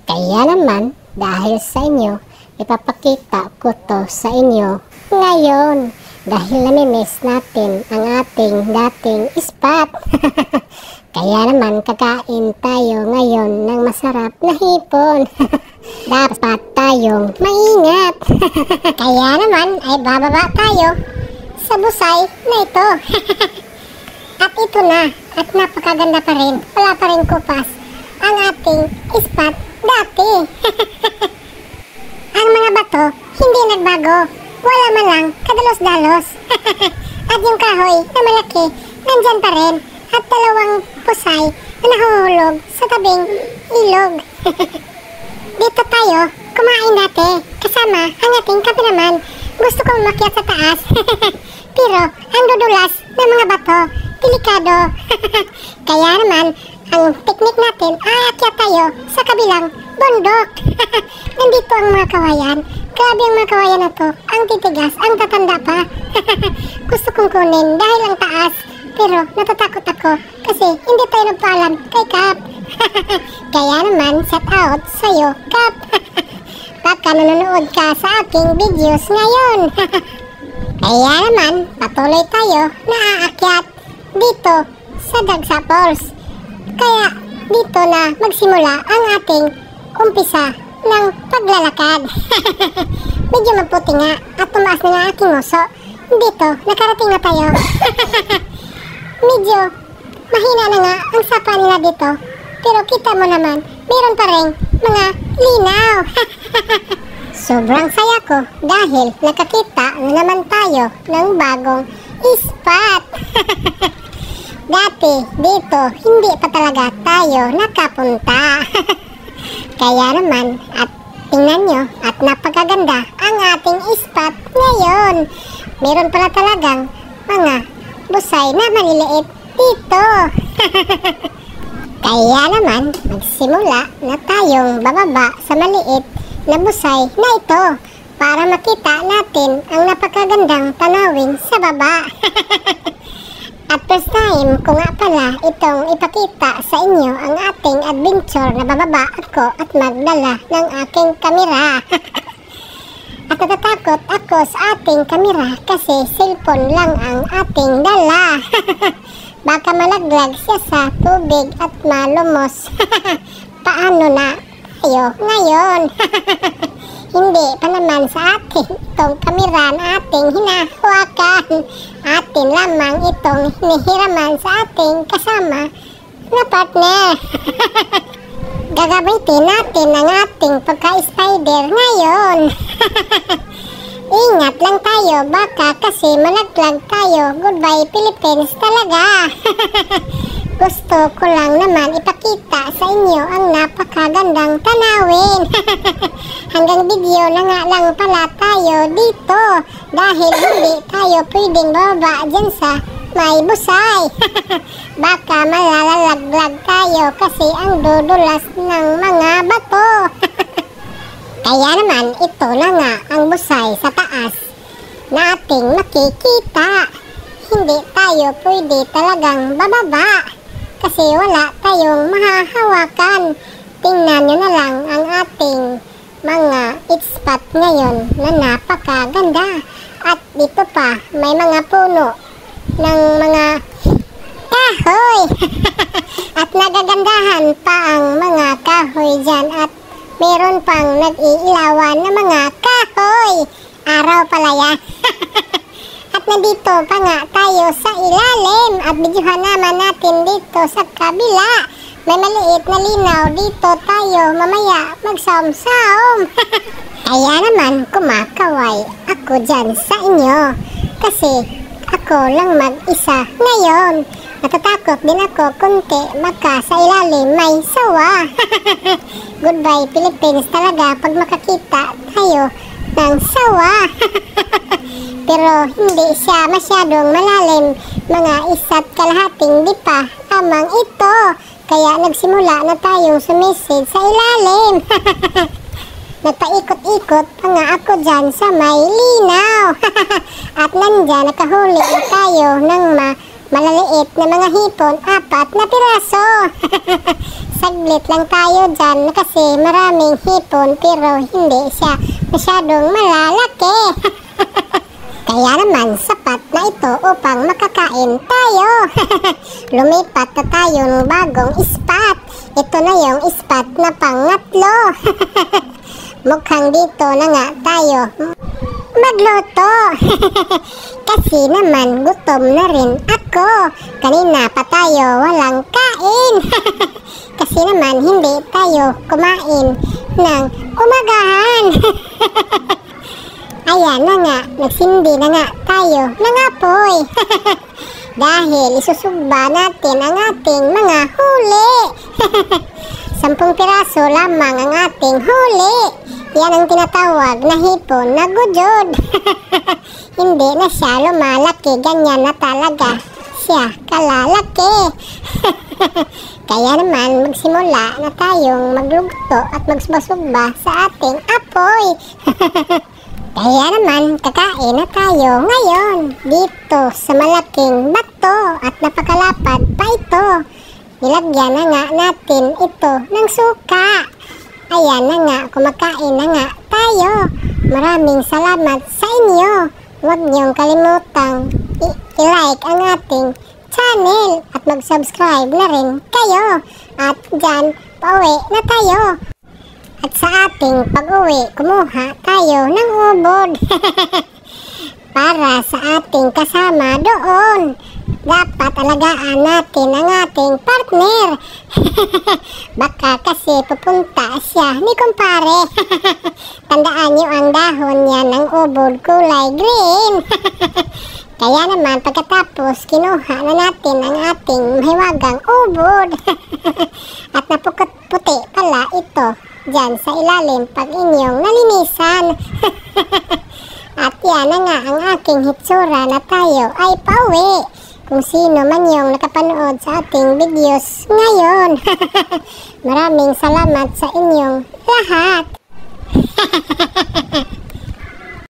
Kaya naman, dahil sa inyo, ipapakita ko to sa inyo ngayon. Dahil namimiss natin ang ating dating spot. Kaya naman, kakain tayo ngayon ng masarap na hipon. Dapat tayong maingat. Kaya naman, ay bababa tayo sa busay na ito. At ito na, at napakaganda pa rin. Wala pa rin kupas ang ating spot dati. Ang mga bato, hindi nagbago. Wala man lang, kadalos-dalos. At yung kahoy na malaki, nandyan pa rin. At dalawang pusay na nahuhulog sa tabing ilog. Dito tayo, kumain dati. Kasama ang ating kameraman. Gusto kong makyat sa taas. Pero, ang dudulas ng mga bato, delikado. Kaya naman, ang teknik natin ay akyat tayo sa kabilang bundok. Nandito ang mga kawayan. Grabe ang mga kawayan na to. Ang titigas, ang tatanda pa. Gusto kong kunin dahil ang taas. Pero natatakot ako kasi hindi tayo nagpaalam kay Kap. Kaya naman, shout out sa'yo, Kap. Baka nanonood ka sa aking videos ngayon. Kaya naman, patuloy tayo na aakyat dito sa Dagsa Falls. Kaya dito na magsimula ang ating umpisa ng paglalakad. Medyo maputi nga at tumaas na nga aking uso. Dito, nakarating na tayo. Medyo mahina na nga ang sapa nila dito. Pero kita mo naman, meron pa rin mga linaw. Sobrang saya ko dahil nakakita na naman tayo ng bagong spot. Dati dito, hindi pa talaga tayo nakapunta. Kaya naman, at tingnan nyo, at napakaganda ang ating spot ngayon. Meron pala talagang mga busay na maliliit dito. Kaya naman, magsimula na tayong bababa sa maliit na busay na ito para makita natin ang napakagandang tanawin sa baba. At first time ko nga pala itong ipakita sa inyo ang ating adventure na bababa ako at magdala ng aking kamera. At natatakot ako sa ating kamera kasi cellphone lang ang ating dala. Baka malaglag siya sa tubig at malumos. Paano na tayo ngayon? Hindi pa naman sa atin itong kamera na ating hinahawakan. Atin lamang itong hinihiraman sa ating kasama na partner. Gagamitin natin ang ating pagka-spider ngayon. Ingat lang tayo, baka kasi malaglag tayo. Goodbye Philippines talaga. Gusto ko lang naman ipakita sa inyo ang napakagandang tanawin. Hanggang video na nga lang pala tayo dito dahil hindi tayo pwedeng bababa dyan sa may busay. Baka malalalaglag tayo kasi ang dudulas ng mga bato. Kaya naman, ito na nga ang busay sa taas na ating makikita. Hindi tayo pwede talagang bababa kasi wala tayong mahahawakan. Tingnan nyo na lang ang ating mga spot ngayon na napakaganda. At dito pa, may mga puno ng mga kahoy. At nagagandahan pa ang mga kahoy dyan at meron pang nag-iilawan na mga kahoy. Araw pala yan. At nandito pa nga tayo sa ilalim at videohan naman natin dito sa kabila. May maliit na linaw dito tayo mamaya magsaom-saom. Kaya naman kumakaway ako dyan sa inyo kasi ako lang mag-isa ngayon. Natatakot din ako kunti baka sa ilalim may sawa. Goodbye Philippines talaga pag makakita tayo ng sawa. Pero hindi siya masyadong malalim, mga 1.5 dipa lamang ito. Kaya nagsimula na tayong sumisid sa ilalim. Nagpaikot-ikot pa nga ako dyan sa may linaw. At nandyan nakahuli na tayo ng malaliit na mga hipon, 4 na piraso. saglit lang tayo dyan kasi maraming hipon pero hindi siya masyadong malalaki. Kaya naman sapat na ito upang makakain tayo. Lumipat na tayo ng bagong spot. Ito na yung spot na pangatlo. Mukhang dito na nga tayo magluto. Kasi naman gutom na rin ako. Kanina pa tayo walang kain. Kasi naman hindi tayo kumain ng umagahan. Ayan na nga, nagsindi na nga tayo ng apoy. Dahil isusugba natin ang ating mga huli. 10 piraso lamang ang ating huli. Yan ang tinatawag na hipon na gudjod. Hindi na siya lumalaki, ganyan na talaga siya kalalaki. Kaya naman magsimula na tayong magluto at magsubasugba sa ating apoy. Kaya naman kakain na tayo ngayon dito sa malaking bato at napakalapad pa ito. Nilagyan na nga natin ito ng suka. Ayan na nga, kumakain na nga tayo. Maraming salamat sa inyo. Huwag niyong kalimutang i-like ang ating channel at mag-subscribe na rin kayo. At dyan, pauwi na tayo. At sa ating pag-uwi, kumuha tayo ng ubod. Para sa ating kasama doon. Dapat alagaan natin ang ating partner. Baka kasi pupunta siya ni kumpare. Tandaan niyo ang dahon niya ng ubod kulay green. Kaya naman pagkatapos kinuha na natin ang ating mahiwagang ubod. At napukot-puti pala ito dyan sa ilalim pag inyong nalinisan. At yan na nga ang aking hitsura na tayo ay pauwi. Kung sino man yung nakapanood sa ating videos ngayon. Maraming salamat sa inyong lahat.